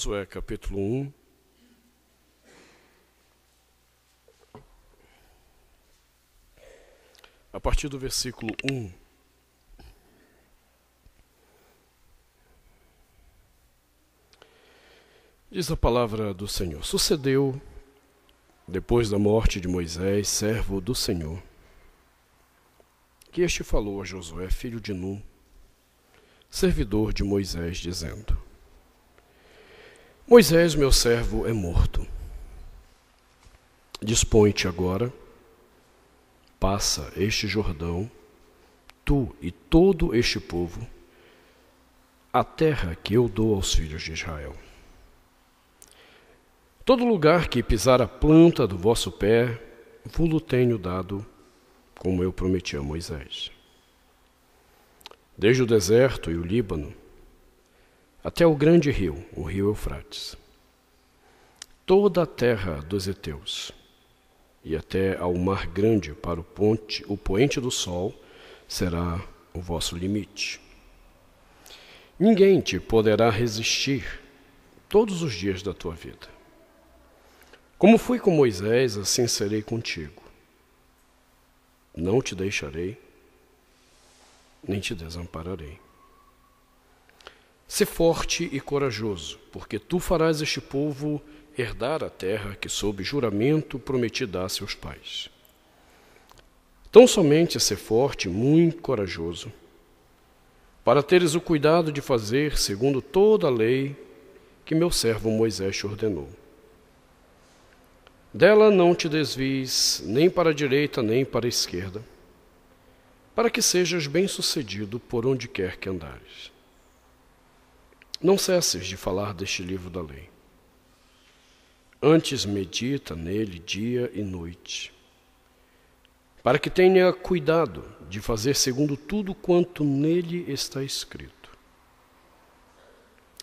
Josué capítulo 1. A partir do versículo 1. Diz a palavra do Senhor: Sucedeu, depois da morte de Moisés, servo do Senhor, que este falou a Josué, filho de Num, servidor de Moisés, dizendo: Moisés, meu servo, é morto. Dispõe-te agora, passa este Jordão, tu e todo este povo, a terra que eu dou aos filhos de Israel. Todo lugar que pisar a planta do vosso pé, vo-lo tenho dado, como eu prometi a Moisés. Desde o deserto e o Líbano, até o grande rio, o rio Eufrates, toda a terra dos heteus, e até ao mar grande para o poente do sol, será o vosso limite. Ninguém te poderá resistir todos os dias da tua vida. Como fui com Moisés, assim serei contigo. Não te deixarei, nem te desampararei. Sê forte e corajoso, porque tu farás este povo herdar a terra que, sob juramento, prometi dar a seus pais. Tão somente sê forte e muito corajoso, para teres o cuidado de fazer segundo toda a lei que meu servo Moisés te ordenou. Dela não te desvies nem para a direita nem para a esquerda, para que sejas bem-sucedido por onde quer que andares. Não cesses de falar deste livro da lei. Antes medita nele dia e noite, para que tenha cuidado de fazer segundo tudo quanto nele está escrito.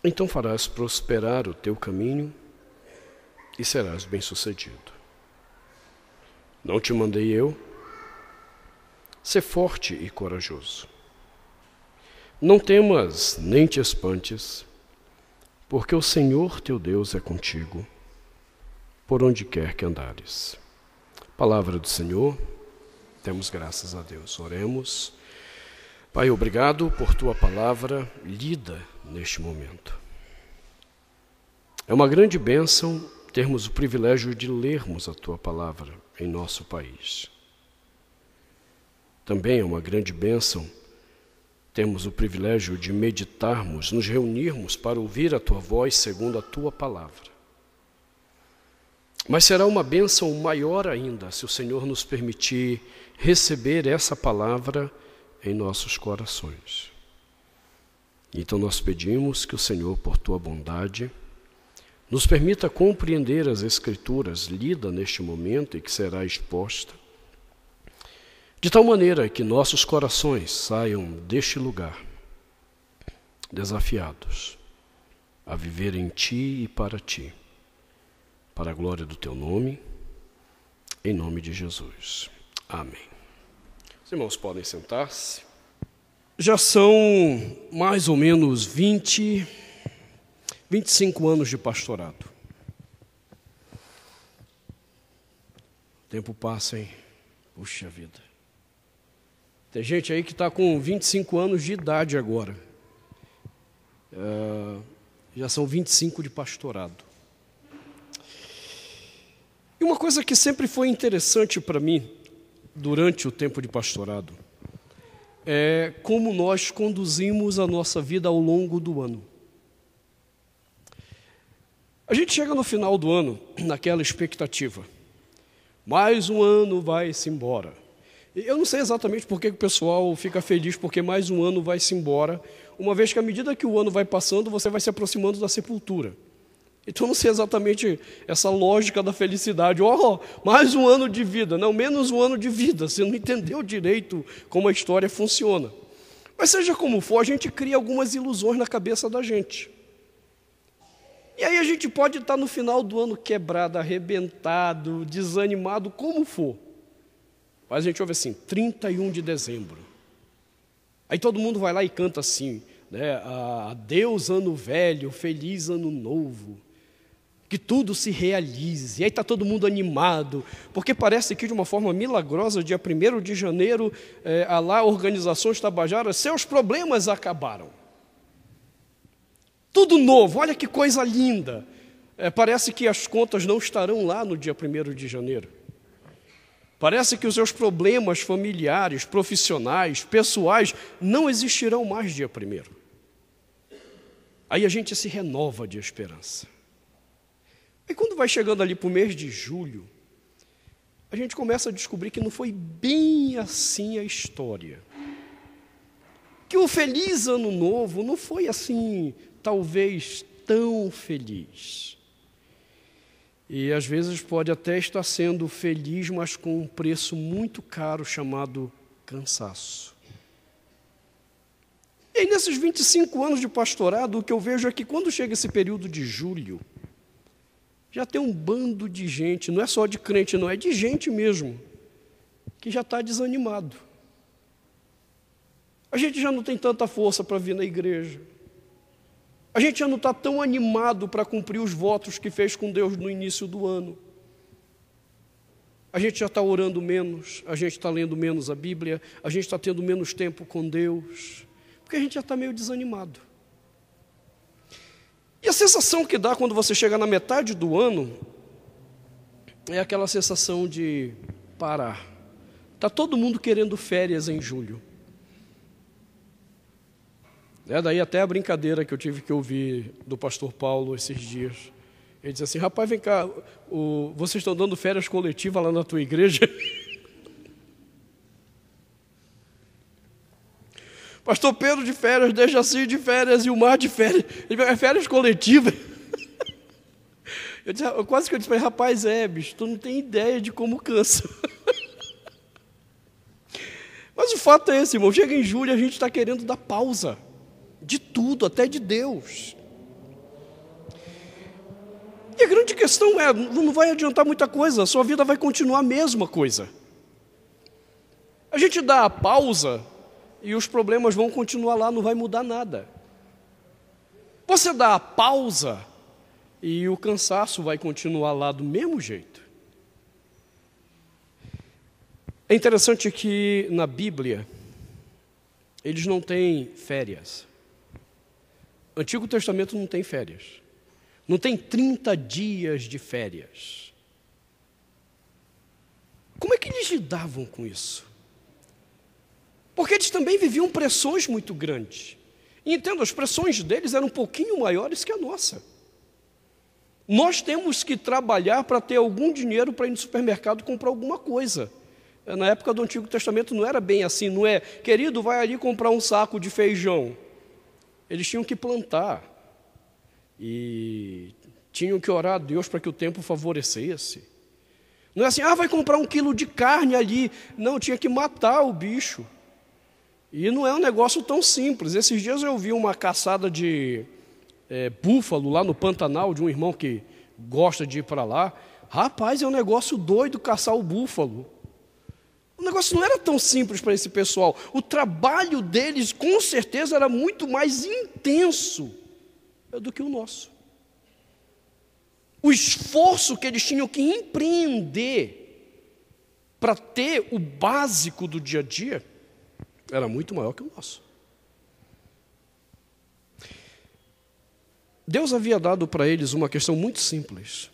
Então farás prosperar o teu caminho e serás bem-sucedido. Não te mandei eu? Sê forte e corajoso. Não temas nem te espantes, porque o Senhor teu Deus é contigo, por onde quer que andares. Palavra do Senhor, demos graças a Deus. Oremos. Pai, obrigado por tua palavra lida neste momento. É uma grande bênção termos o privilégio de lermos a tua palavra em nosso país. Também é uma grande bênção termos o privilégio de meditarmos, nos reunirmos para ouvir a tua voz segundo a tua palavra. Mas será uma bênção maior ainda se o Senhor nos permitir receber essa palavra em nossos corações. Então nós pedimos que o Senhor, por tua bondade, nos permita compreender as Escrituras lidas neste momento e que será exposta, de tal maneira que nossos corações saiam deste lugar desafiados a viver em Ti e para Ti, para a glória do Teu nome, em nome de Jesus. Amém. Os irmãos podem sentar-se. Já são mais ou menos 25 anos de pastorado. O tempo passa, hein? Puxa vida. Tem gente aí que está com 25 anos de idade agora. Já são 25 de pastorado. E uma coisa que sempre foi interessante para mim, durante o tempo de pastorado, é como nós conduzimos a nossa vida ao longo do ano. A gente chega no final do ano naquela expectativa. Mais um ano vai-se embora. Eu não sei exatamente por que o pessoal fica feliz porque mais um ano vai-se embora, uma vez que à medida que o ano vai passando, você vai se aproximando da sepultura. Então eu não sei exatamente essa lógica da felicidade. Mais um ano de vida. Não, menos um ano de vida. Você não entendeu direito como a história funciona. Mas seja como for, a gente cria algumas ilusões na cabeça da gente. E aí a gente pode estar no final do ano quebrado, arrebentado, desanimado, como for. Mas a gente ouve assim, 31 de dezembro. Aí todo mundo vai lá e canta assim: né? Adeus ano velho, feliz ano novo, que tudo se realize. E aí está todo mundo animado, porque parece que de uma forma milagrosa, dia 1º de janeiro, lá organizações tabajaras, seus problemas acabaram. Tudo novo, olha que coisa linda. Parece que as contas não estarão lá no dia 1º de janeiro. Parece que os seus problemas familiares, profissionais, pessoais, não existirão mais dia 1º. Aí a gente se renova de esperança. E quando vai chegando ali para o mês de julho, a gente começa a descobrir que não foi bem assim a história. Que o feliz ano novo não foi assim, talvez, tão feliz. E às vezes pode até estar sendo feliz, mas com um preço muito caro chamado cansaço. E aí, nesses 25 anos de pastorado, o que eu vejo é que quando chega esse período de julho, já tem um bando de gente, não é só de crente, não, é de gente mesmo, que já está desanimado. A gente já não tem tanta força para vir na igreja. A gente já não está tão animado para cumprir os votos que fez com Deus no início do ano. A gente já está orando menos, a gente está lendo menos a Bíblia, a gente está tendo menos tempo com Deus, porque a gente já está meio desanimado. E a sensação que dá quando você chega na metade do ano é aquela sensação de parar. Está todo mundo querendo férias em julho. Daí até a brincadeira que eu tive que ouvir do pastor Paulo esses dias. Ele disse assim: rapaz, vem cá, vocês estão dando férias coletivas lá na tua igreja? Pastor Pedro de férias, Dejaci de férias e o Mar de férias. É férias coletivas. Eu quase que eu disse para ele: rapaz, bicho, tu não tem ideia de como cansa. Mas o fato é esse, irmão, chega em julho e a gente está querendo dar pausa. De tudo, até de Deus. E a grande questão não vai adiantar muita coisa, a sua vida vai continuar a mesma coisa. A gente dá a pausa e os problemas vão continuar lá, não vai mudar nada. Você dá a pausa e o cansaço vai continuar lá do mesmo jeito. É interessante que na Bíblia, eles não têm férias. O Antigo Testamento não tem férias. Não tem 30 dias de férias. Como é que eles lidavam com isso? Porque eles também viviam pressões muito grandes. E entendo, as pressões deles eram um pouquinho maiores que a nossa. Nós temos que trabalhar para ter algum dinheiro para ir no supermercado comprar alguma coisa. Na época do Antigo Testamento não era bem assim, não é? Querido, vai ali comprar um saco de feijão. Eles tinham que plantar e tinham que orar a Deus para que o tempo favorecesse. Não é assim, vai comprar 1 quilo de carne ali. Não, tinha que matar o bicho. E não é um negócio tão simples. Esses dias eu vi uma caçada de búfalo lá no Pantanal, de um irmão que gosta de ir para lá. Rapaz, é um negócio doido caçar o búfalo. O negócio não era tão simples para esse pessoal. O trabalho deles, com certeza, era muito mais intenso do que o nosso. O esforço que eles tinham que empreender para ter o básico do dia a dia era muito maior que o nosso. Deus havia dado para eles uma questão muito simples: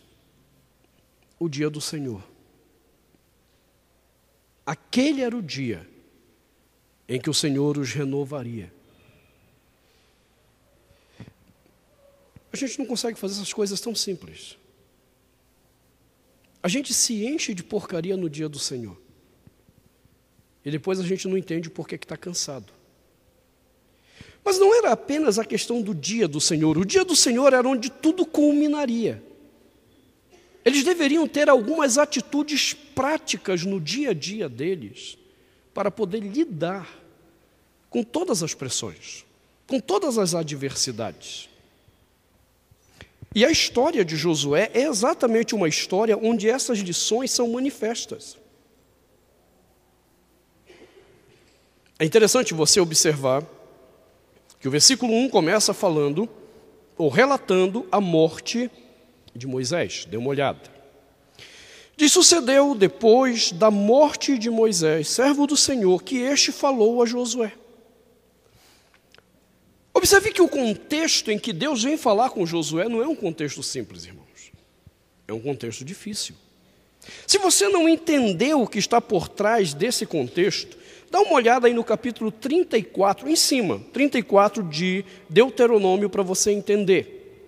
o dia do Senhor. Aquele era o dia em que o Senhor os renovaria. A gente não consegue fazer essas coisas tão simples. A gente se enche de porcaria no dia do Senhor. E depois a gente não entende por que está cansado. Mas não era apenas a questão do dia do Senhor. O dia do Senhor era onde tudo culminaria. Eles deveriam ter algumas atitudes práticas no dia a dia deles para poder lidar com todas as pressões, com todas as adversidades. E a história de Josué é exatamente uma história onde essas lições são manifestas. É interessante você observar Que o versículo 1 começa falando, ou relatando, a morte de Moisés. Dê uma olhada. Diz: sucedeu depois da morte de Moisés, servo do Senhor, que este falou a Josué. Observe que o contexto em que Deus vem falar com Josué não é um contexto simples, irmãos. É um contexto difícil. Se você não entendeu o que está por trás desse contexto, dá uma olhada aí no capítulo 34, em cima, 34 de Deuteronômio, para você entender.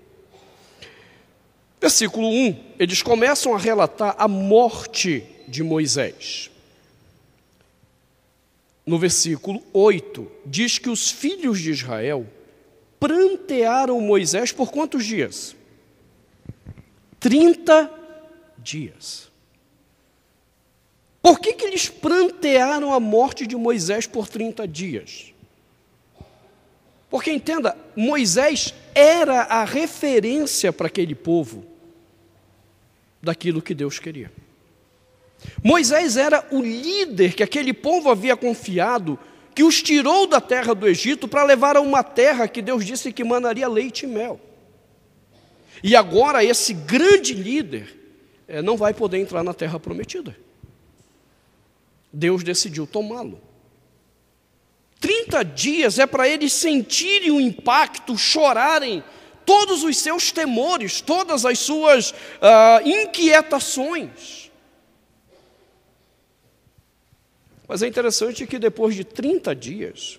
Versículo 1, eles começam a relatar a morte de Moisés. No versículo 8, diz que os filhos de Israel prantearam Moisés por quantos dias? 30 dias. Por que eles prantearam a morte de Moisés por 30 dias? Porque, entenda, Moisés era a referência para aquele povo daquilo que Deus queria. Moisés era o líder que aquele povo havia confiado, que os tirou da terra do Egito para levar a uma terra que Deus disse que manaria leite e mel. E agora esse grande líder não vai poder entrar na terra prometida. Deus decidiu tomá-lo. 30 dias é para eles sentirem o impacto, chorarem todos os seus temores, todas as suas inquietações. Mas é interessante que depois de 30 dias,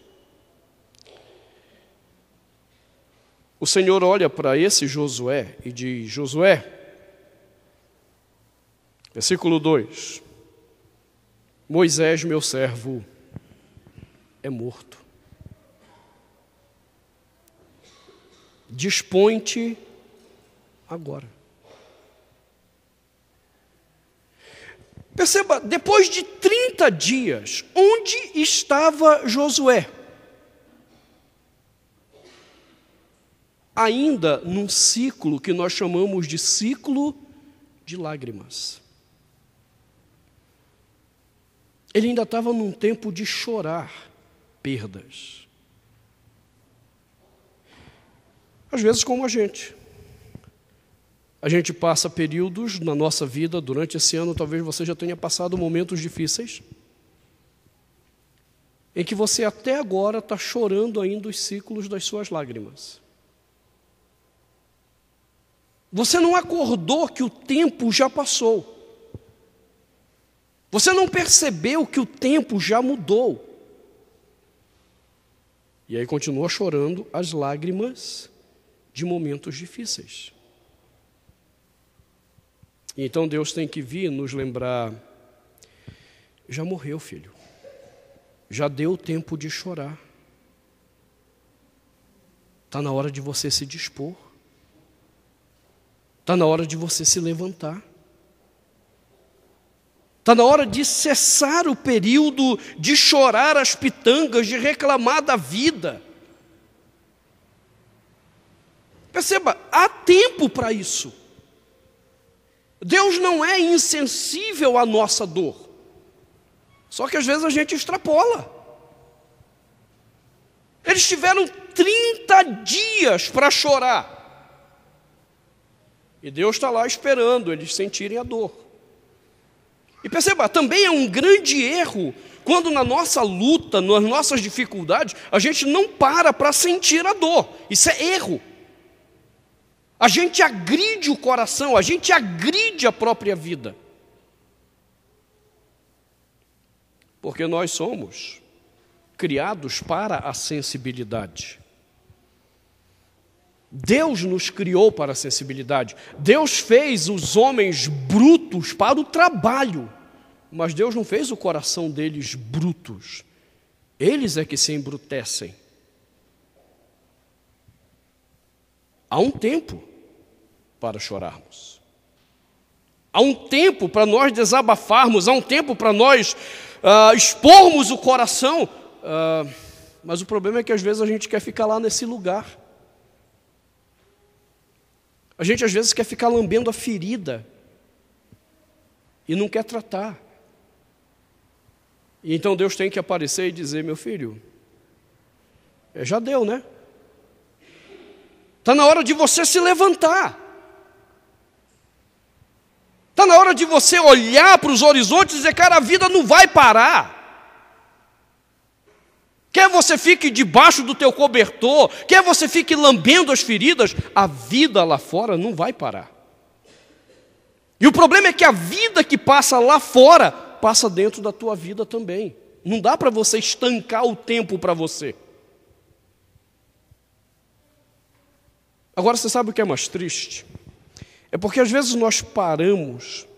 o Senhor olha para esse Josué e diz: Josué, versículo 2, Moisés, meu servo, é morto. Dispõe-te agora. Perceba, depois de 30 dias, onde estava Josué? Ainda num ciclo que nós chamamos de ciclo de lágrimas. Ele ainda estava num tempo de chorar perdas. Às vezes, como a gente passa períodos na nossa vida, durante esse ano, talvez você já tenha passado momentos difíceis, em que você até agora está chorando ainda os ciclos das suas lágrimas. Você não acordou que o tempo já passou. Você não percebeu que o tempo já mudou. E aí continua chorando as lágrimas de momentos difíceis. Então Deus tem que vir nos lembrar: já morreu, filho. Já deu tempo de chorar. Está na hora de você se dispor. Está na hora de você se levantar. Está na hora de cessar o período de chorar as pitangas, de reclamar da vida. Perceba, há tempo para isso. Deus não é insensível à nossa dor. Só que às vezes a gente extrapola. Eles tiveram 30 dias para chorar. E Deus está lá esperando eles sentirem a dor. E perceba, também é um grande erro quando na nossa luta, nas nossas dificuldades, a gente não para sentir a dor. Isso é erro. A gente agride o coração, a gente agride a própria vida. Porque nós somos criados para a sensibilidade. Deus nos criou para a sensibilidade. Deus fez os homens brutos para o trabalho, mas Deus não fez o coração deles brutos. Eles é que se embrutecem. Há um tempo para chorarmos. Há um tempo para nós desabafarmos, há um tempo para nós expormos o coração, mas o problema é que às vezes a gente quer ficar lá nesse lugar. A gente às vezes quer ficar lambendo a ferida e não quer tratar. E então Deus tem que aparecer e dizer: meu filho, já deu, né? Está na hora de você se levantar. Está na hora de você olhar para os horizontes e dizer, cara, a vida não vai parar. Quer você fique debaixo do teu cobertor, quer você fique lambendo as feridas, a vida lá fora não vai parar. E o problema é que a vida que passa lá fora, passa dentro da tua vida também. Não dá para você estancar o tempo para você. Agora, você sabe o que é mais triste? É porque às vezes nós paramos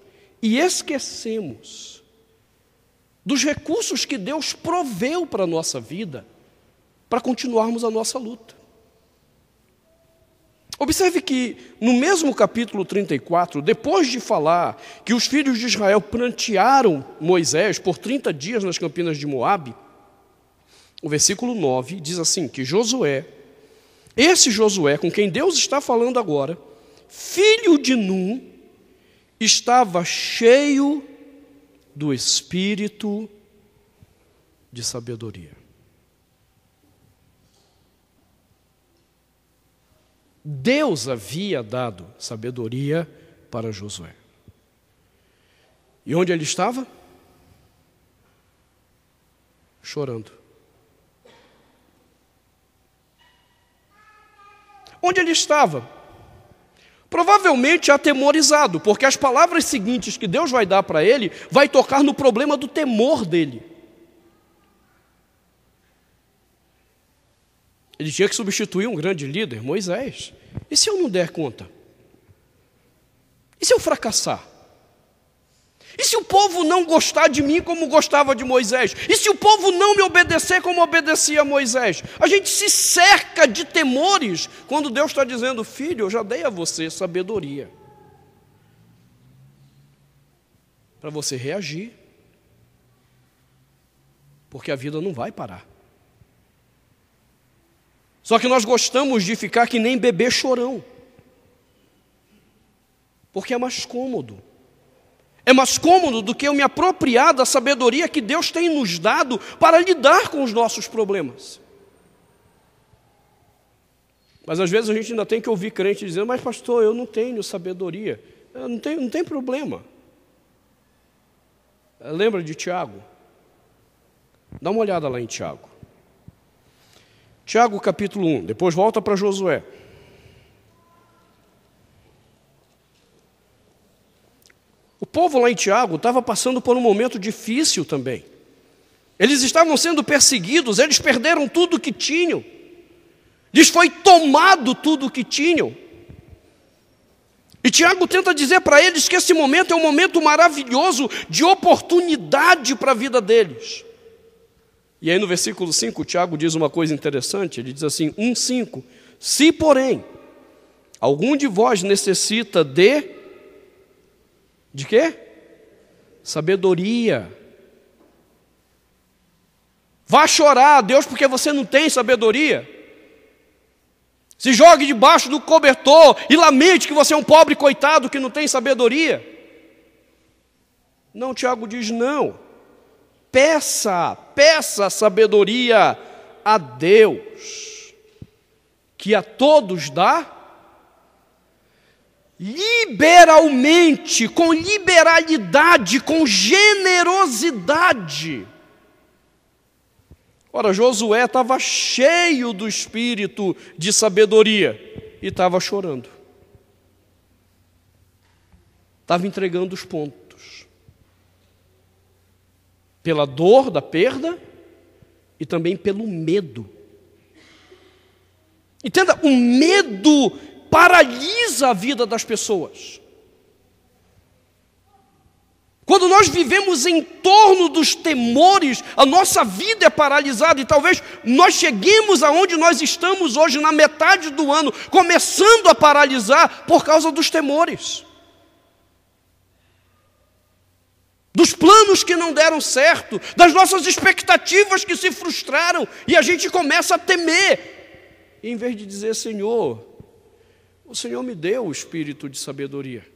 e esquecemos dos recursos que Deus proveu para a nossa vida, para continuarmos a nossa luta. Observe que no mesmo capítulo 34, depois de falar que os filhos de Israel prantearam Moisés por 30 dias nas campinas de Moabe, o versículo 9 diz assim, que Josué, esse Josué com quem Deus está falando agora, filho de Num, estava cheio do espírito de sabedoria. Deus havia dado sabedoria para Josué. E onde ele estava? Chorando. Onde ele estava? Provavelmente atemorizado, porque as palavras seguintes que Deus vai dar para ele, vai tocar no problema do temor dele. Ele tinha que substituir um grande líder, Moisés. E se eu não der conta? E se eu fracassar? E se o povo não gostar de mim como gostava de Moisés? E se o povo não me obedecer como obedecia a Moisés? A gente se cerca de temores quando Deus está dizendo, filho, eu já dei a você sabedoria para você reagir, porque a vida não vai parar. Só que nós gostamos de ficar que nem bebê chorão, porque é mais cômodo. É mais cômodo do que eu me apropriar da sabedoria que Deus tem nos dado para lidar com os nossos problemas. Mas às vezes a gente ainda tem que ouvir crente dizendo, mas pastor, eu não tenho sabedoria. Não tem problema. Lembra de Tiago? Dá uma olhada lá em Tiago. Tiago capítulo 1, depois volta para Josué. O povo lá em Tiago estava passando por um momento difícil também. Eles estavam sendo perseguidos, eles perderam tudo o que tinham. Lhes foi tomado tudo o que tinham. E Tiago tenta dizer para eles que esse momento é um momento maravilhoso de oportunidade para a vida deles. E aí no versículo 5, Tiago diz uma coisa interessante, ele diz assim, 1:5, se porém algum de vós necessita de quê? Sabedoria. Vá chorar a Deus porque você não tem sabedoria. Se jogue debaixo do cobertor e lamente que você é um pobre coitado que não tem sabedoria. Não, Tiago diz não. Peça sabedoria a Deus, que a todos dá liberalmente, com liberalidade, com generosidade. Ora, Josué estava cheio do espírito de sabedoria e estava chorando. Estava entregando os pontos. Pela dor da perda e também pelo medo. Entenda, o medo paralisa a vida das pessoas. Quando nós vivemos em torno dos temores, a nossa vida é paralisada e talvez nós cheguemos aonde nós estamos hoje, na metade do ano, começando a paralisar por causa dos temores. Dos planos que não deram certo, das nossas expectativas que se frustraram, e a gente começa a temer. E em vez de dizer, Senhor, o Senhor me deu o espírito de sabedoria.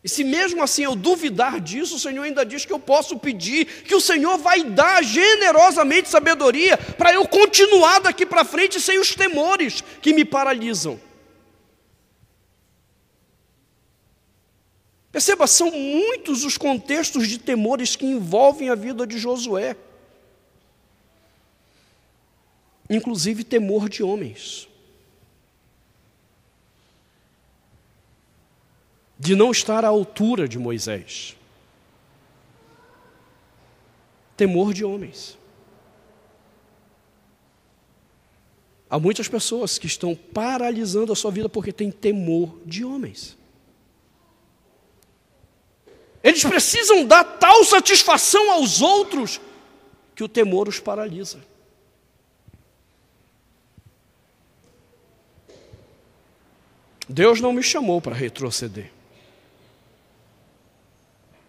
E se mesmo assim eu duvidar disso, o Senhor ainda diz que eu posso pedir, que o Senhor vai dar generosamente sabedoria para eu continuar daqui para frente sem os temores que me paralisam. Perceba, são muitos os contextos de temores que envolvem a vida de Josué. Inclusive temor de homens. De não estar à altura de Moisés. Temor de homens. Há muitas pessoas que estão paralisando a sua vida porque têm temor de homens. Eles precisam dar tal satisfação aos outros que o temor os paralisa. Deus não me chamou para retroceder.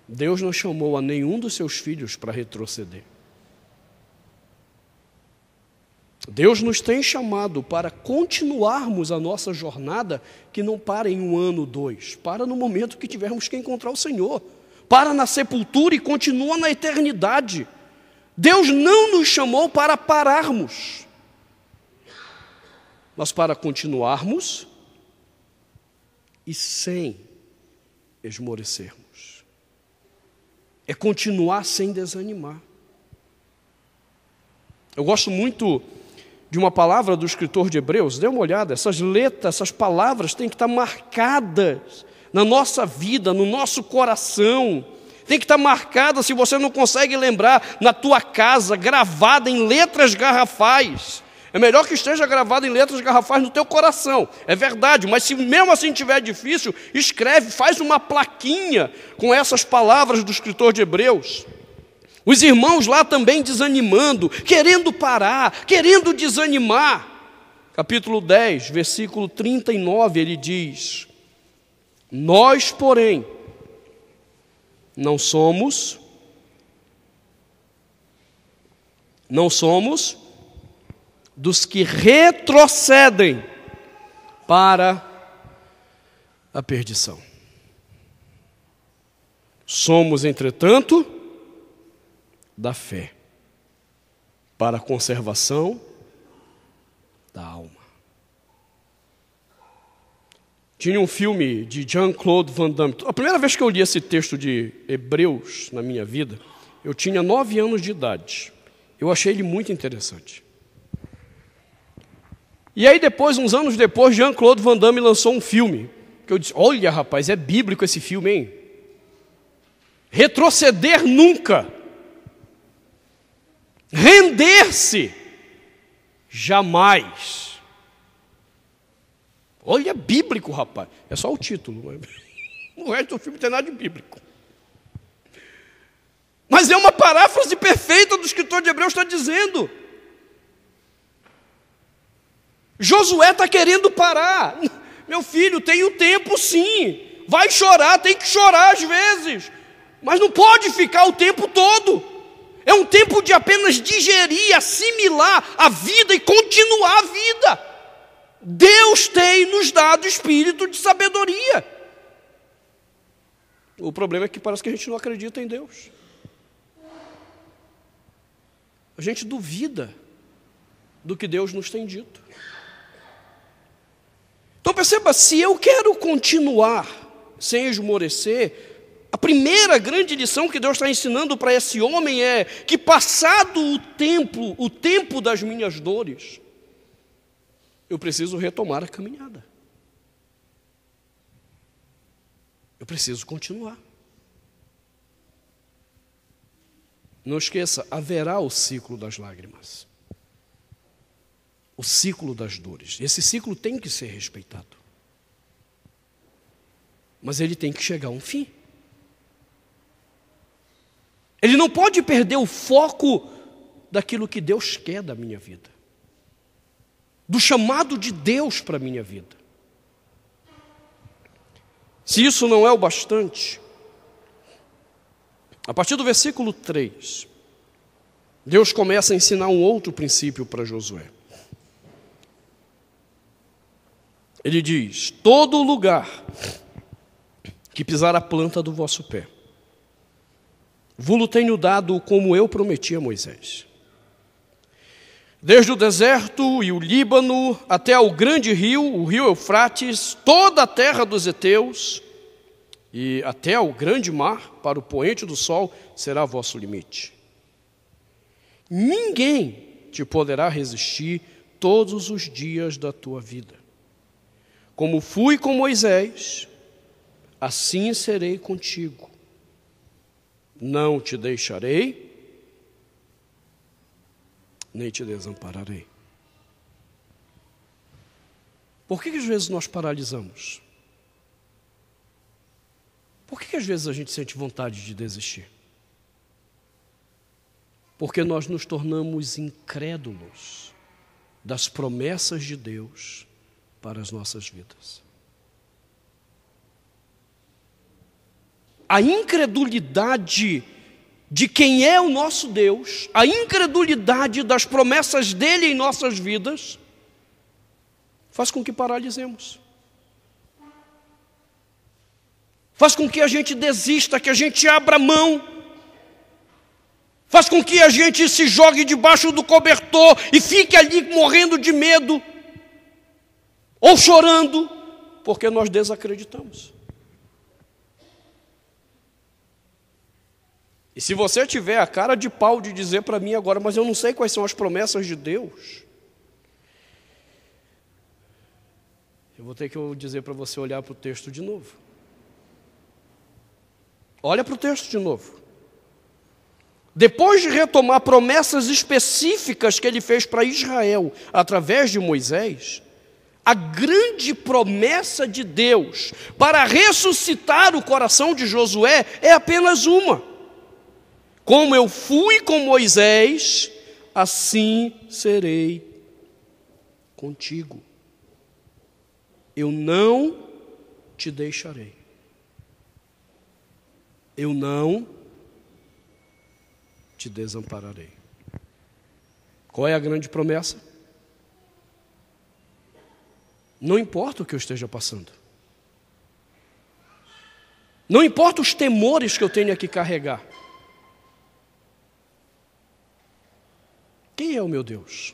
Deus não chamou a nenhum dos seus filhos para retroceder. Deus nos tem chamado para continuarmos a nossa jornada, que não para em 1 ano, 2, para no momento que tivermos que encontrar o Senhor, para na sepultura e continua na eternidade. Deus não nos chamou para pararmos, mas para continuarmos e sem esmorecermos. É continuar sem desanimar. Eu gosto muito de uma palavra do escritor de Hebreus, dê uma olhada, essas letras, essas palavras têm que estar marcadas na nossa vida, no nosso coração. Tem que estar marcada, se você não consegue lembrar, na tua casa, gravada em letras garrafais. É melhor que esteja gravado em letras garrafais no teu coração, é verdade, mas se mesmo assim tiver difícil, escreve, faz uma plaquinha com essas palavras do escritor de Hebreus. Os irmãos lá também desanimando, querendo parar, querendo desanimar. Capítulo 10, versículo 39, ele diz: nós, porém, não somos dos que retrocedem para a perdição. Somos, entretanto, da fé, para a conservação da alma. Tinha um filme de Jean-Claude Van Damme. A primeira vez que eu li esse texto de Hebreus na minha vida, eu tinha 9 anos de idade. Eu achei ele muito interessante. E aí depois, uns anos depois, Jean-Claude Van Damme lançou um filme, que eu disse, olha rapaz, é bíblico esse filme, hein? Retroceder nunca. Render-se jamais. Olha, é bíblico, rapaz. É só o título. O resto do filme não tem nada de bíblico. Mas é uma paráfrase perfeita do escritor de Hebreus está dizendo. Josué está querendo parar. Meu filho, tem o tempo sim. Vai chorar, tem que chorar às vezes. Mas não pode ficar o tempo todo. É um tempo de apenas digerir, assimilar a vida e continuar a vida. Deus tem nos dado espírito de sabedoria. O problema é que parece que a gente não acredita em Deus. A gente duvida do que Deus nos tem dito. Então perceba, se eu quero continuar sem esmorecer, a primeira grande lição que Deus está ensinando para esse homem é que passado o tempo das minhas dores, eu preciso retomar a caminhada. Eu preciso continuar. Não esqueça, haverá o ciclo das lágrimas. O ciclo das dores. Esse ciclo tem que ser respeitado. Mas ele tem que chegar a um fim. Ele não pode perder o foco daquilo que Deus quer da minha vida. Do chamado de Deus para a minha vida. Se isso não é o bastante, a partir do versículo 3, Deus começa a ensinar um outro princípio para Josué. Ele diz: todo lugar que pisar a planta do vosso pé. Vulo tenho dado como eu prometi a Moisés. Desde o deserto e o Líbano até ao grande rio, o rio Eufrates, toda a terra dos heteus e até ao grande mar, para o poente do sol, será vosso limite. Ninguém te poderá resistir todos os dias da tua vida. Como fui com Moisés, assim serei contigo. Não te deixarei, nem te desampararei. Por que às vezes nós paralisamos? Por que às vezes a gente sente vontade de desistir? Porque nós nos tornamos incrédulos das promessas de Deus para as nossas vidas. A incredulidade de quem é o nosso Deus, a incredulidade das promessas dele em nossas vidas, faz com que paralisemos. Faz com que a gente desista, que a gente abra mão. Faz com que a gente se jogue debaixo do cobertor e fique ali morrendo de medo, ou chorando, porque nós desacreditamos. E se você tiver a cara de pau de dizer para mim agora, mas eu não sei quais são as promessas de Deus, eu vou ter que dizer para você olhar para o texto de novo. Olha para o texto de novo. Depois de retomar promessas específicas que ele fez para Israel através de Moisés, a grande promessa de Deus para ressuscitar o coração de Josué é apenas uma. Como eu fui com Moisés, assim serei contigo. Eu não te deixarei. Eu não te desampararei. Qual é a grande promessa? Não importa o que eu esteja passando. Não importa os temores que eu tenha que carregar. Quem é o meu Deus?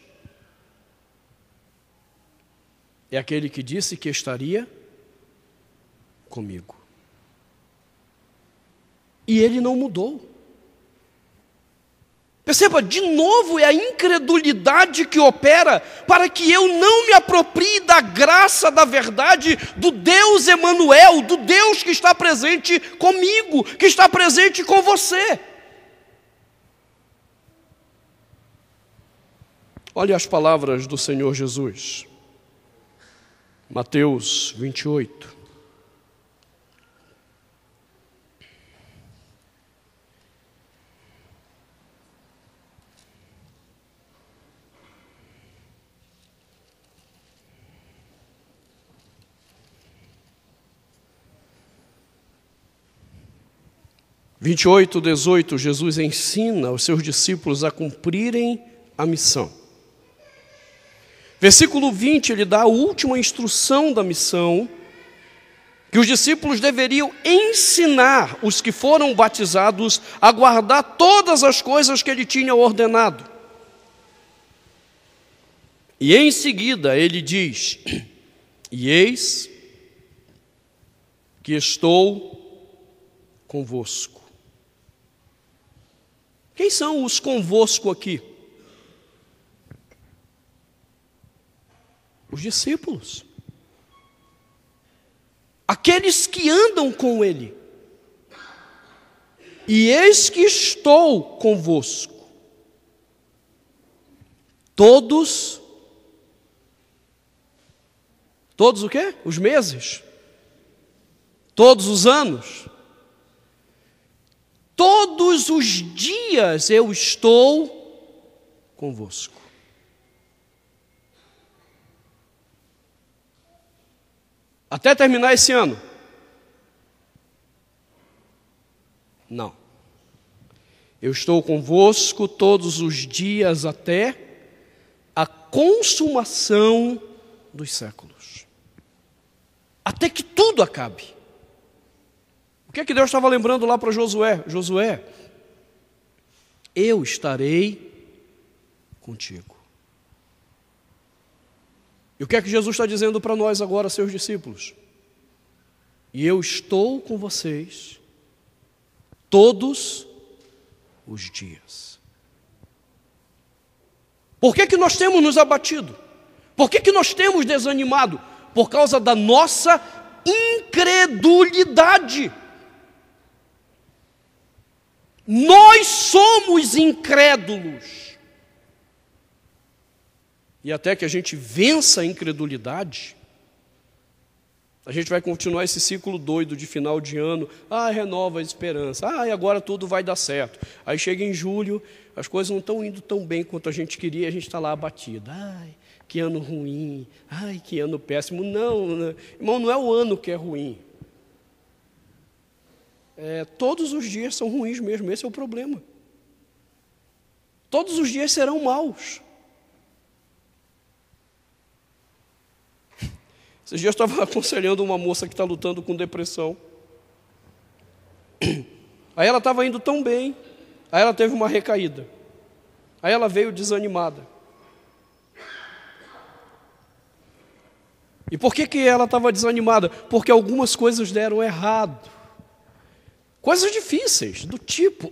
É aquele que disse que estaria comigo. E ele não mudou. Perceba, de novo é a incredulidade que opera para que eu não me aproprie da graça, da verdade, do Deus Emanuel, do Deus que está presente comigo, que está presente com você. Olhe as palavras do Senhor Jesus. Mateus 28. (28, 18), Jesus ensina os seus discípulos a cumprirem a missão. Versículo 20, ele dá a última instrução da missão, que os discípulos deveriam ensinar os que foram batizados a guardar todas as coisas que ele tinha ordenado. E em seguida ele diz: e eis que estou convosco. Quem são os convosco aqui? Os discípulos. Aqueles que andam com ele. E eis que estou convosco. Todos o quê? Os meses? Todos os anos? Todos os dias eu estou convosco. Até terminar esse ano? Não. Eu estou convosco todos os dias até a consumação dos séculos. Até que tudo acabe. O que é que Deus estava lembrando lá para Josué? Josué, eu estarei contigo. E o que é que Jesus está dizendo para nós agora, seus discípulos? E eu estou com vocês todos os dias. Por que nós temos nos abatido? Por que nós temos desanimado? Por causa da nossa incredulidade. Nós somos incrédulos. E até que a gente vença a incredulidade, a gente vai continuar esse ciclo doido de final de ano. Renova a esperança. E agora tudo vai dar certo. Aí chega em julho, as coisas não estão indo tão bem quanto a gente queria, a gente está lá abatido. Que ano ruim. Que ano péssimo. Não, irmão, não é o ano que é ruim. Todos os dias são ruins mesmo, esse é o problema. Todos os dias serão maus. Esses dias eu estava aconselhando uma moça que está lutando com depressão. Aí ela estava indo tão bem, aí ela teve uma recaída. Aí ela veio desanimada. E por que ela estava desanimada? Porque algumas coisas deram errado. Coisas difíceis, do tipo...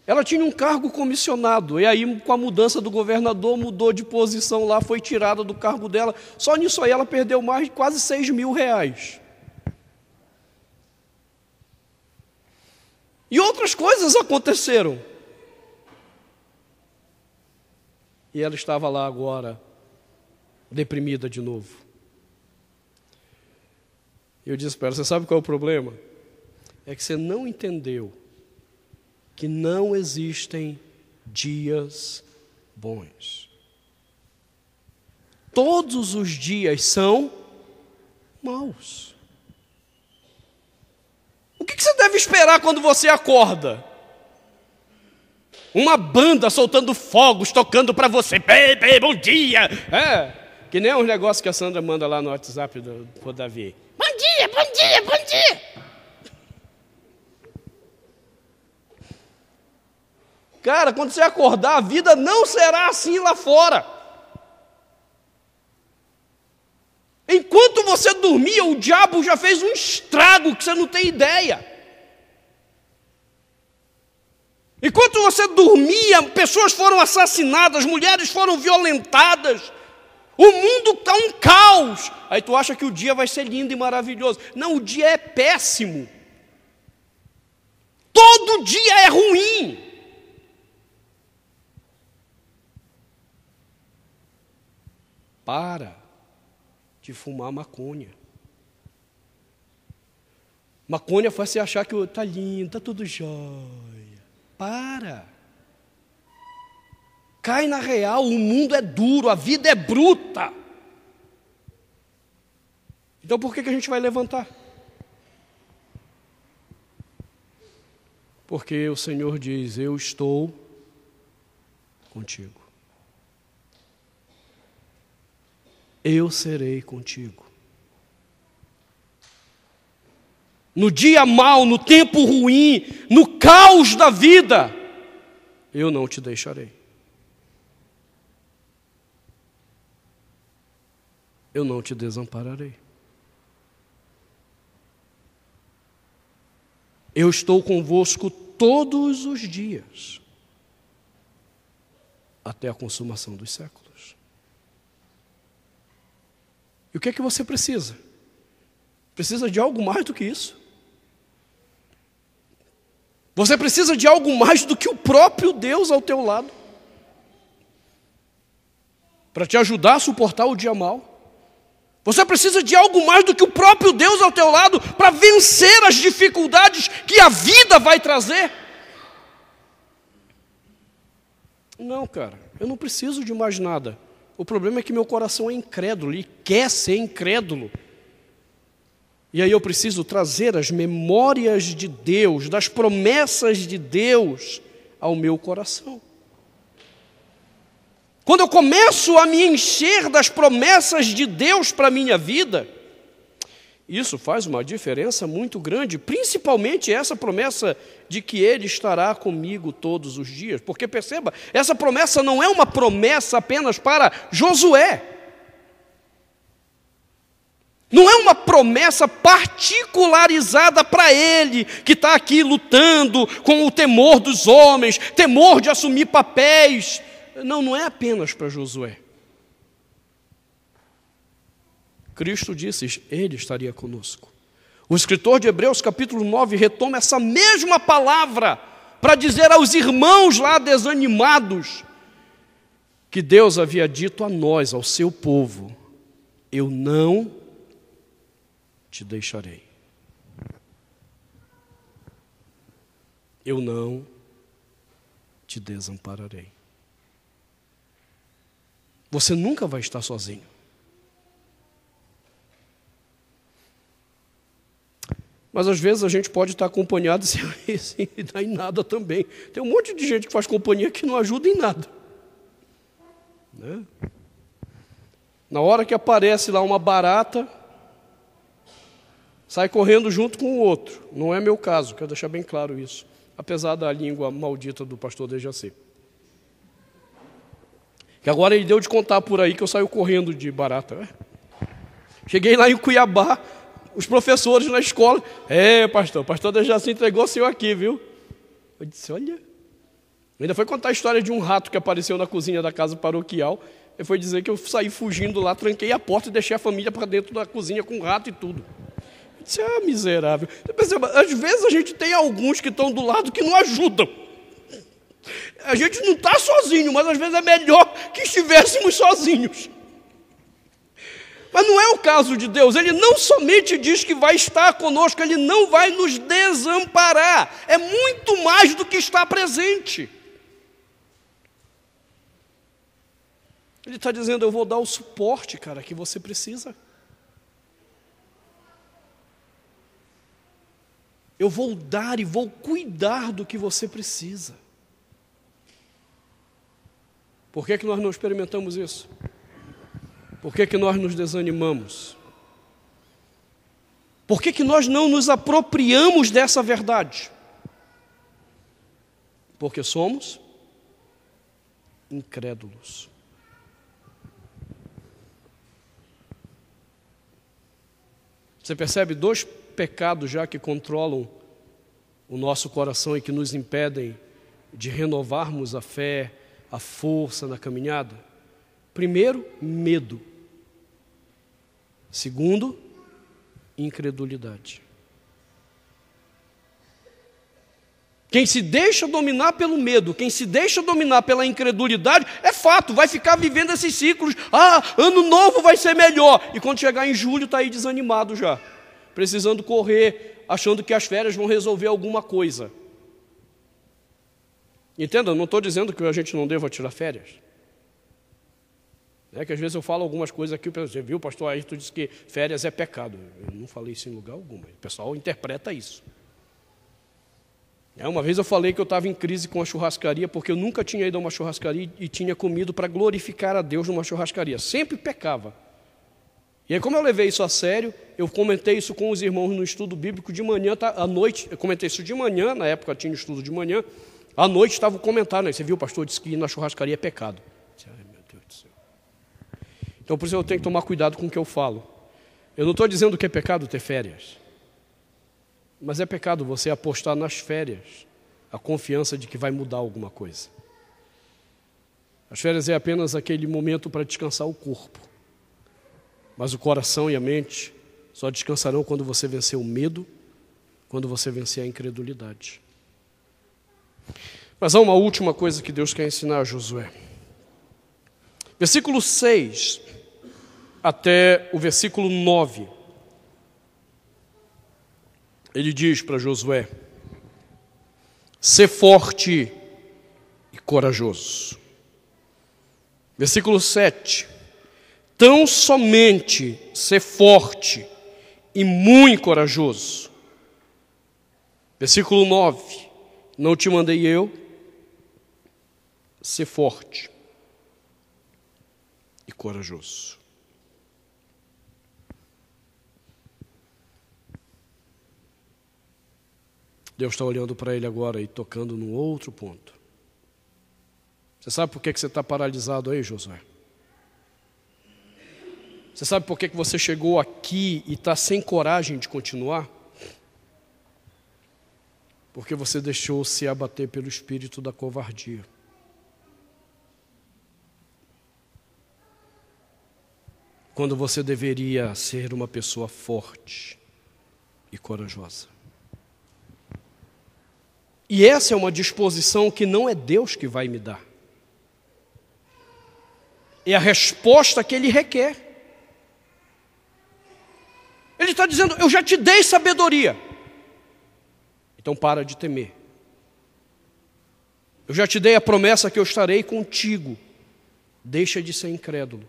Ela tinha um cargo comissionado, e aí com a mudança do governador, mudou de posição lá, foi tirada do cargo dela. Só nisso aí ela perdeu mais de quase 6 mil reais. E outras coisas aconteceram. E ela estava lá agora, deprimida de novo. Eu disse para ela, você sabe qual é o problema? É que você não entendeu que não existem dias bons. Todos os dias são maus. O que você deve esperar quando você acorda? Uma banda soltando fogos, tocando para você, bebê, bom dia. Que nem uns negócios que a Sandra manda lá no WhatsApp do Davi. Bom dia, bom dia, bom dia. Cara, quando você acordar, a vida não será assim lá fora. Enquanto você dormia, o diabo já fez um estrago que você não tem ideia. Enquanto você dormia, pessoas foram assassinadas, mulheres foram violentadas. O mundo está um caos. Aí tu acha que o dia vai ser lindo e maravilhoso. Não, o dia é péssimo. Todo dia é ruim. Para de fumar maconha. Maconha faz você achar que está lindo, está tudo jóia. Para. Cai na real, o mundo é duro, a vida é bruta. Então por que a gente vai levantar? Porque o Senhor diz, eu estou contigo. Eu serei contigo. No dia mau, no tempo ruim, no caos da vida, eu não te deixarei. Eu não te desampararei. Eu estou convosco todos os dias, até a consumação dos séculos. E o que é que você precisa? Precisa de algo mais do que isso. Você precisa de algo mais do que o próprio Deus ao teu lado, para te ajudar a suportar o dia mau. Você precisa de algo mais do que o próprio Deus ao teu lado, para vencer as dificuldades que a vida vai trazer. Não, cara, eu não preciso de mais nada. O problema é que meu coração é incrédulo e quer ser incrédulo. E aí eu preciso trazer as memórias de Deus, das promessas de Deus ao meu coração. Quando eu começo a me encher das promessas de Deus para a minha vida, Isso faz uma diferença muito grande, principalmente essa promessa de que Ele estará comigo todos os dias. Porque perceba, essa promessa não é uma promessa apenas para Josué. Não é uma promessa particularizada para ele, que está aqui lutando com o temor dos homens, temor de assumir papéis. Não é apenas para Josué. Cristo disse, Ele estaria conosco. O escritor de Hebreus capítulo 9 retoma essa mesma palavra para dizer aos irmãos lá desanimados que Deus havia dito a nós, ao seu povo, eu não te deixarei. Eu não te desampararei. Você nunca vai estar sozinho. Mas às vezes a gente pode estar acompanhado sem dar em nada também. Tem um monte de gente que faz companhia que não ajuda em nada. Né? Na hora que aparece lá uma barata, sai correndo junto com o outro. Não é meu caso, quero deixar bem claro isso. Apesar da língua maldita do pastor Dejaci. Que agora ele deu de contar por aí que eu saio correndo de barata. Cheguei lá em Cuiabá, os professores na escola, o pastor Dejaci entregou o senhor aqui, viu? Eu disse, olha. Ainda foi contar a história de um rato que apareceu na cozinha da casa paroquial. Ele foi dizer que eu saí fugindo lá, tranquei a porta e deixei a família para dentro da cozinha com o rato e tudo. Eu disse, miserável. Você percebe, às vezes a gente tem alguns que estão do lado que não ajudam. A gente não está sozinho, mas às vezes é melhor que estivéssemos sozinhos. Mas não é o caso de Deus. Ele não somente diz que vai estar conosco, Ele não vai nos desamparar. É muito mais do que estar presente. Ele está dizendo, eu vou dar o suporte, cara, que você precisa. Eu vou dar e vou cuidar do que você precisa. Por que nós não experimentamos isso? Por que nós nos desanimamos? Por que nós não nos apropriamos dessa verdade? Porque somos incrédulos. Você percebe dois pecados já que controlam o nosso coração e que nos impedem de renovarmos a fé, a força na caminhada? Primeiro, medo. Segundo, incredulidade. Quem se deixa dominar pelo medo, quem se deixa dominar pela incredulidade, é fato, vai ficar vivendo esses ciclos. Ano novo vai ser melhor. E quando chegar em julho, está aí desanimado já. Precisando correr, achando que as férias vão resolver alguma coisa. Entenda, não estou dizendo que a gente não deva tirar férias. É que às vezes eu falo algumas coisas aqui, você viu, pastor Ayrton disse que férias é pecado. Eu não falei isso em lugar algum, o pessoal interpreta isso. Uma vez eu falei que eu estava em crise com a churrascaria, porque eu nunca tinha ido a uma churrascaria e tinha comido para glorificar a Deus numa churrascaria. Sempre pecava. E aí, como eu levei isso a sério, eu comentei isso com os irmãos no estudo bíblico de manhã, à noite, eu comentei isso de manhã, na época tinha estudo de manhã, à noite estava o comentário, né? Você viu, o pastor disse que ir na churrascaria é pecado. Meu Deus do céu. Então, por isso eu tenho que tomar cuidado com o que eu falo. Eu não estou dizendo que é pecado ter férias, mas é pecado você apostar nas férias a confiança de que vai mudar alguma coisa. As férias é apenas aquele momento para descansar o corpo, mas o coração e a mente só descansarão quando você vencer o medo, quando você vencer a incredulidade. Mas há uma última coisa que Deus quer ensinar a Josué. Versículo 6 até o versículo 9. Ele diz para Josué: sê forte e corajoso. Versículo 7. Tão somente sê forte e muito corajoso. Versículo 9. Não te mandei eu, sê forte e corajoso. Deus está olhando para ele agora e tocando num outro ponto. Você sabe por que você está paralisado aí, Josué? Você sabe por que você chegou aqui e está sem coragem de continuar? Porque você deixou se abater pelo espírito da covardia. Quando você deveria ser uma pessoa forte e corajosa. E essa é uma disposição que não é Deus que vai me dar. É a resposta que Ele requer. Ele está dizendo, eu já te dei sabedoria. Então para de temer. Eu já te dei a promessa que eu estarei contigo. Deixa de ser incrédulo.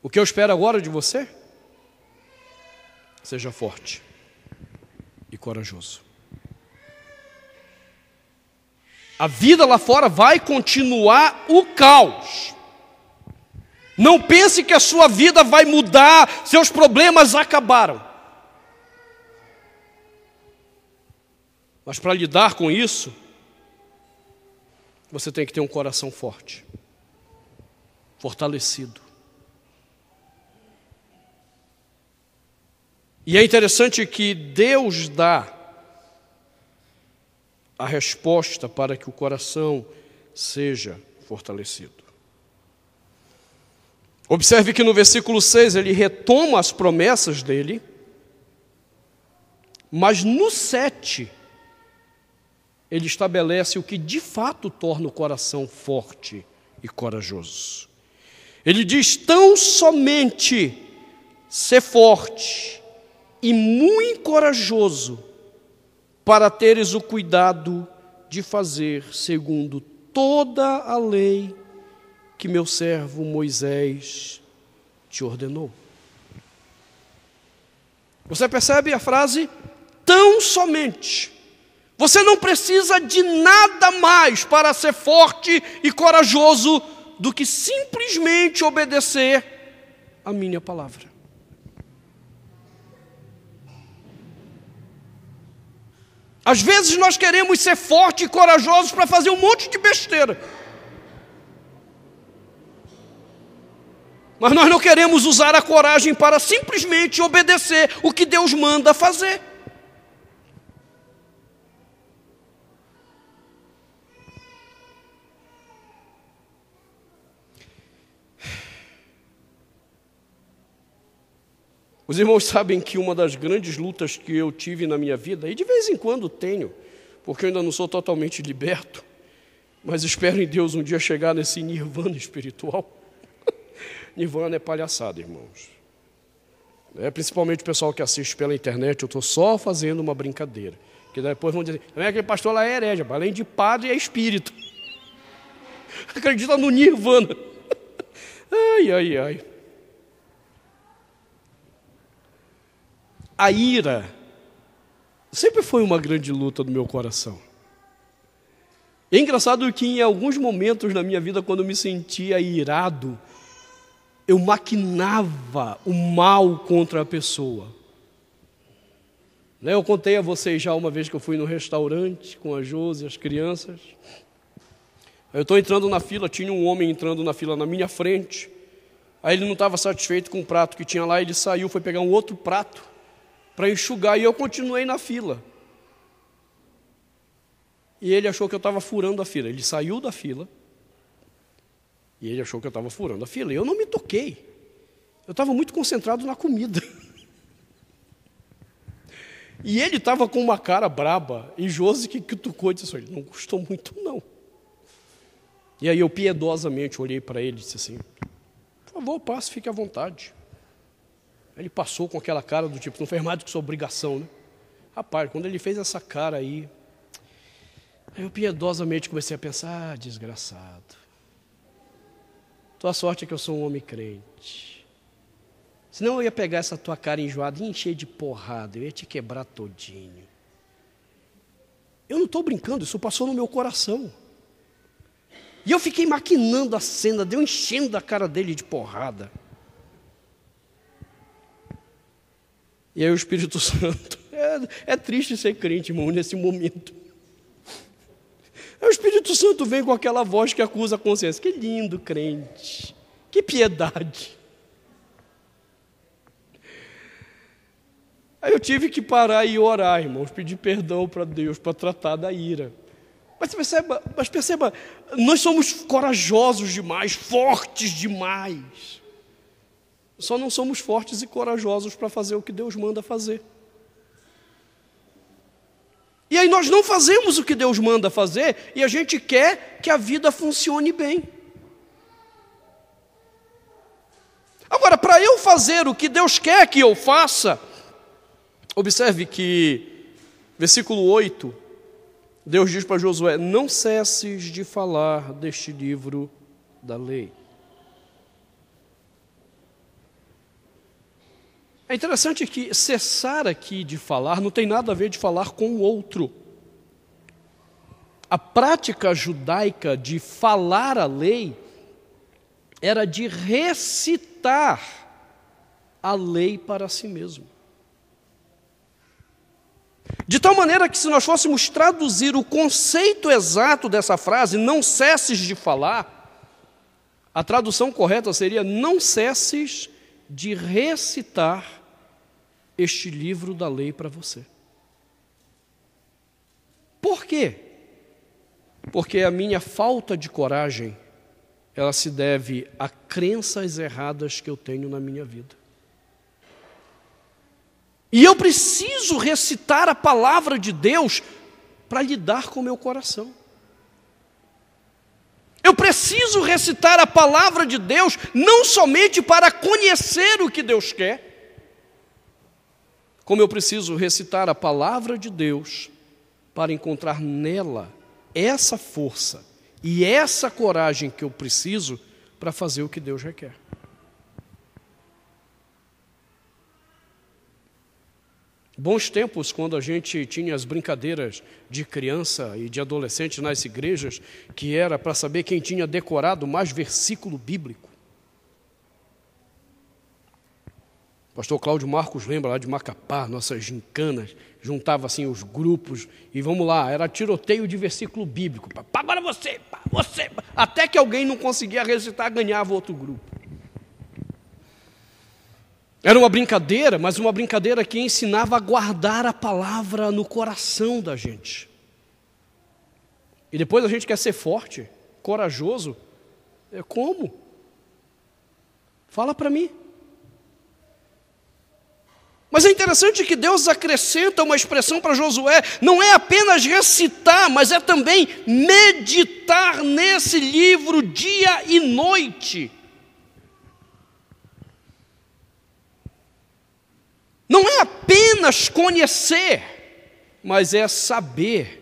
O que eu espero agora de você? Seja forte e corajoso. A vida lá fora vai continuar o caos. Não pense que a sua vida vai mudar, seus problemas acabaram. Mas para lidar com isso, você tem que ter um coração forte, fortalecido. E é interessante que Deus dá a resposta para que o coração seja fortalecido. Observe que no versículo 6 ele retoma as promessas dele, mas no 7 ele estabelece o que de fato torna o coração forte e corajoso. Ele diz, tão somente ser forte e muito corajoso para teres o cuidado de fazer segundo toda a lei que meu servo Moisés te ordenou. Você percebe a frase? Tão somente. Você não precisa de nada mais para ser forte e corajoso do que simplesmente obedecer a minha palavra. Às vezes nós queremos ser fortes e corajosos para fazer um monte de besteira. Mas nós não queremos usar a coragem para simplesmente obedecer o que Deus manda fazer. Os irmãos sabem que uma das grandes lutas que eu tive na minha vida, e de vez em quando tenho, porque eu ainda não sou totalmente liberto, mas espero em Deus um dia chegar nesse nirvana espiritual. Nirvana é palhaçada, irmãos. Principalmente o pessoal que assiste pela internet, eu estou só fazendo uma brincadeira. Que depois vão dizer, não é aquele pastor lá é herege, além de padre é espírito. Acredita no nirvana. Ai, ai, ai. A ira sempre foi uma grande luta no meu coração. É engraçado que em alguns momentos na minha vida, quando eu me sentia irado, eu maquinava o mal contra a pessoa. Eu contei a vocês já uma vez que eu fui no restaurante com a Josi e as crianças. Eu estou entrando na fila, tinha um homem entrando na fila na minha frente. Aí ele não estava satisfeito com o prato que tinha lá, ele saiu, foi pegar um outro prato para enxugar, e eu continuei na fila. E ele achou que eu estava furando a fila. Ele saiu da fila, e ele achou que eu estava furando a fila. E eu não me toquei. Eu estava muito concentrado na comida. E ele estava com uma cara braba, e Josi que cutucou e disse assim, não gostou muito não. E aí eu piedosamente olhei para ele e disse assim, por favor, passe, fique à vontade. Ele passou com aquela cara do tipo, não fez mais do que sua obrigação, né? Rapaz, quando ele fez essa cara aí eu piedosamente comecei a pensar, desgraçado. Tua sorte é que eu sou um homem crente. Senão eu ia pegar essa tua cara enjoada e encher de porrada, eu ia te quebrar todinho. Eu não estou brincando, isso passou no meu coração. E eu fiquei maquinando a cena, deu enchendo a cara dele de porrada. E aí o Espírito Santo, É triste ser crente, irmão, nesse momento. O Espírito Santo vem com aquela voz que acusa a consciência. Que lindo, crente. Que piedade. Aí eu tive que parar e orar, irmãos, pedir perdão para Deus, para tratar da ira. Mas perceba, nós somos corajosos demais, fortes demais. Só não somos fortes e corajosos para fazer o que Deus manda fazer. E aí nós não fazemos o que Deus manda fazer e a gente quer que a vida funcione bem. Agora, para eu fazer o que Deus quer que eu faça, observe que, versículo 8, Deus diz para Josué: não cesses de falar deste livro da lei. É interessante que cessar aqui de falar não tem nada a ver de falar com o outro. A prática judaica de falar a lei era de recitar a lei para si mesmo. De tal maneira que, se nós fôssemos traduzir o conceito exato dessa frase, não cesses de falar, a tradução correta seria: não cesses de recitar este livro da lei para você. Por quê? Porque a minha falta de coragem, ela se deve a crenças erradas que eu tenho na minha vida. E eu preciso recitar a palavra de Deus para lidar com o meu coração. Eu preciso recitar a palavra de Deus não somente para conhecer o que Deus quer, como eu preciso recitar a palavra de Deus para encontrar nela essa força e essa coragem que eu preciso para fazer o que Deus requer. Bons tempos, quando a gente tinha as brincadeiras de criança e de adolescente nas igrejas, que era para saber quem tinha decorado mais versículo bíblico. O pastor Cláudio Marcos lembra lá de Macapá, nossas gincanas, juntava assim os grupos e vamos lá, era tiroteio de versículo bíblico. Agora você, até que alguém não conseguia recitar, ganhava outro grupo. Era uma brincadeira, mas uma brincadeira que ensinava a guardar a palavra no coração da gente. E depois a gente quer ser forte, corajoso. Como? Fala para mim. Mas é interessante que Deus acrescenta uma expressão para Josué. Não é apenas recitar, mas é também meditar nesse livro dia e noite. Não é apenas conhecer, mas é saber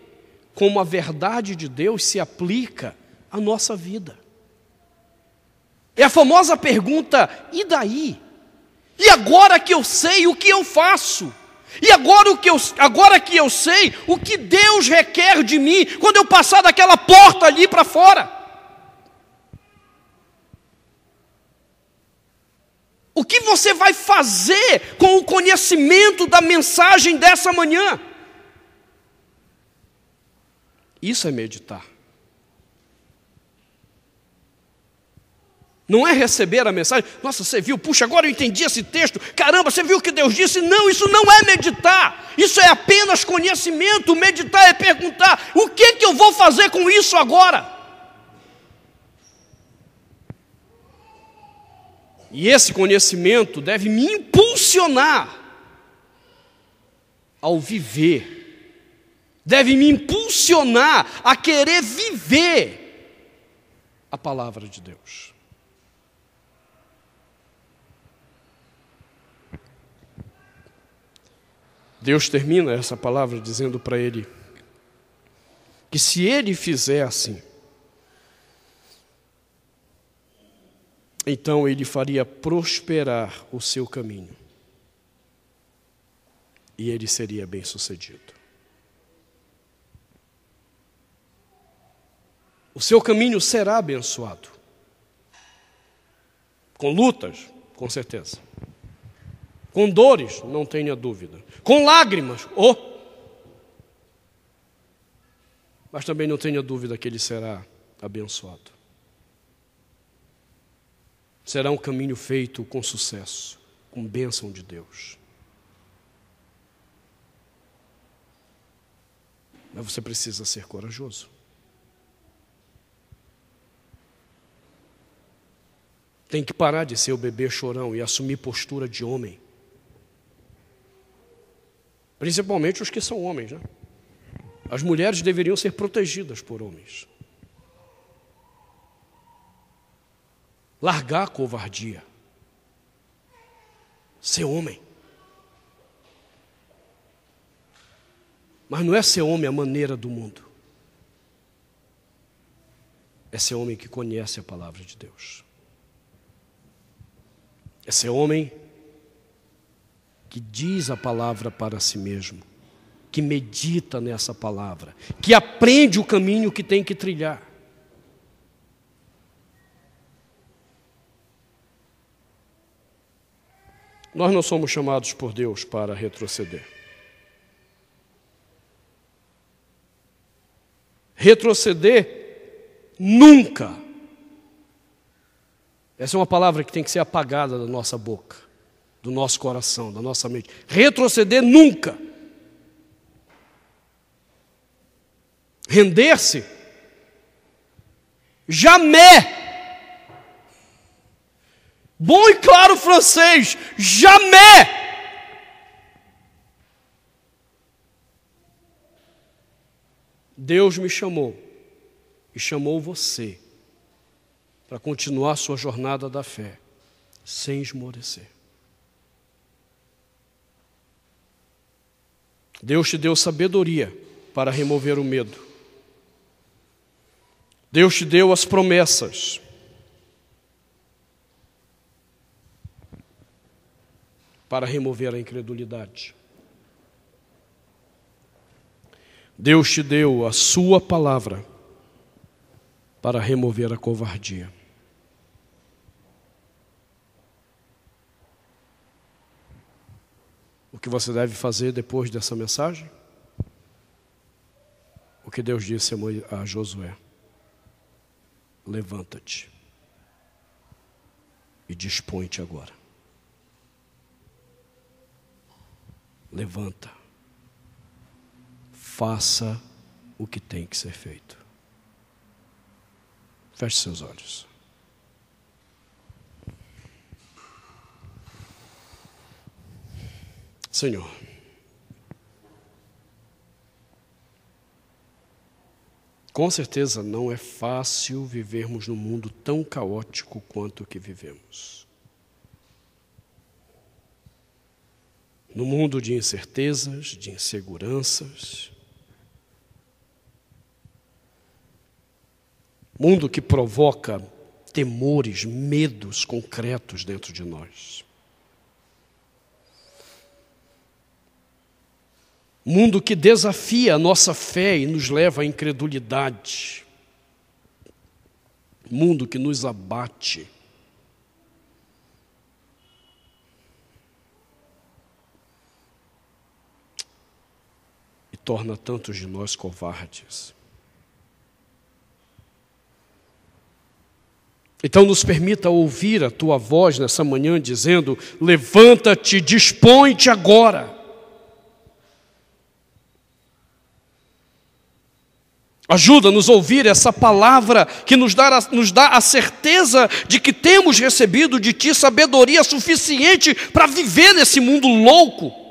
como a verdade de Deus se aplica à nossa vida. É a famosa pergunta: e daí? E agora que eu sei, o que eu faço? E agora que eu sei, o que Deus requer de mim quando eu passar daquela porta ali para fora? O que você vai fazer com o conhecimento da mensagem dessa manhã? Isso é meditar. Não é receber a mensagem. Nossa, você viu? Puxa, agora eu entendi esse texto. Caramba, você viu o que Deus disse? Não, isso não é meditar. Isso é apenas conhecimento. Meditar é perguntar: o que eu vou fazer com isso agora? E esse conhecimento deve me impulsionar ao viver, deve me impulsionar a querer viver a palavra de Deus. Deus termina essa palavra dizendo para ele que se ele fizer assim, então ele faria prosperar o seu caminho e ele seria bem-sucedido. O seu caminho será abençoado, com lutas, com certeza, Com dores, não tenha dúvida. Com lágrimas, mas também não tenha dúvida que ele será abençoado. Será um caminho feito com sucesso, com bênção de Deus. Mas você precisa ser corajoso. Tem que parar de ser o bebê chorão e assumir postura de homem. Principalmente os que são homens, né? As mulheres deveriam ser protegidas por homens. Largar a covardia. Ser homem. Mas não é ser homem a maneira do mundo. É ser homem que conhece a palavra de Deus. É ser homem que diz a palavra para si mesmo, que medita nessa palavra, que aprende o caminho que tem que trilhar. Nós não somos chamados por Deus para retroceder. Retroceder nunca. Essa é uma palavra que tem que ser apagada da nossa boca, do nosso coração, da nossa mente. Retroceder nunca. Render-se, jamais. Bom e claro francês, jamais. Deus me chamou e chamou você para continuar sua jornada da fé, sem esmorecer. Deus te deu sabedoria para remover o medo. Deus te deu as promessas. Para remover a incredulidade. Deus te deu a sua palavra para remover a covardia. O que você deve fazer depois dessa mensagem? O que Deus disse a Josué: levanta-te e dispõe-te agora. Levanta, faça o que tem que ser feito. Feche seus olhos. Senhor, com certeza não é fácil vivermos num mundo tão caótico quanto o que vivemos. No mundo de incertezas, de inseguranças, mundo que provoca temores, medos concretos dentro de nós. Mundo que desafia a nossa fé e nos leva à incredulidade. Mundo que nos abate. E torna tantos de nós covardes. Então nos permita ouvir a Tua voz nessa manhã dizendo: levanta-te, dispõe-te agora. Ajuda-nos a ouvir essa palavra que nos dá a certeza de que temos recebido de Ti sabedoria suficiente para viver nesse mundo louco.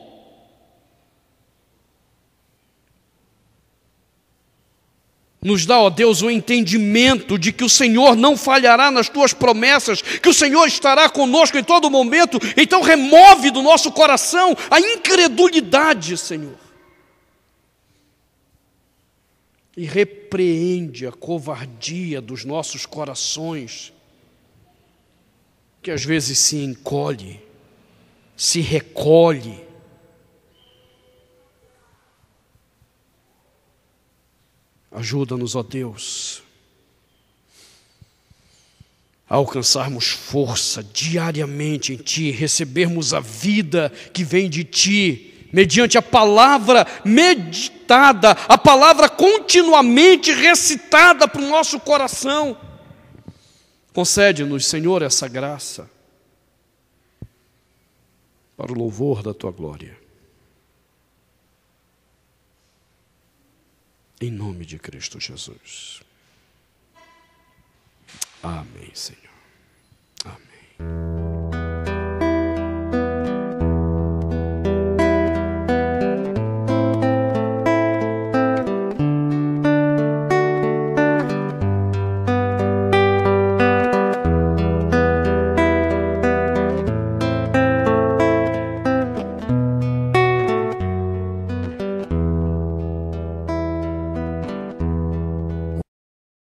Nos dá, ó Deus, o entendimento de que o Senhor não falhará nas Tuas promessas, que o Senhor estará conosco em todo momento. Então remove do nosso coração a incredulidade, Senhor. E repreende a covardia dos nossos corações, que às vezes se encolhe, se recolhe. Ajuda-nos, ó Deus, a alcançarmos força diariamente em Ti, recebermos a vida que vem de Ti, mediante a palavra meditada, a palavra continuamente recitada para o nosso coração. Concede-nos, Senhor, essa graça, para o louvor da Tua glória. Em nome de Cristo Jesus. Amém, Senhor. Amém.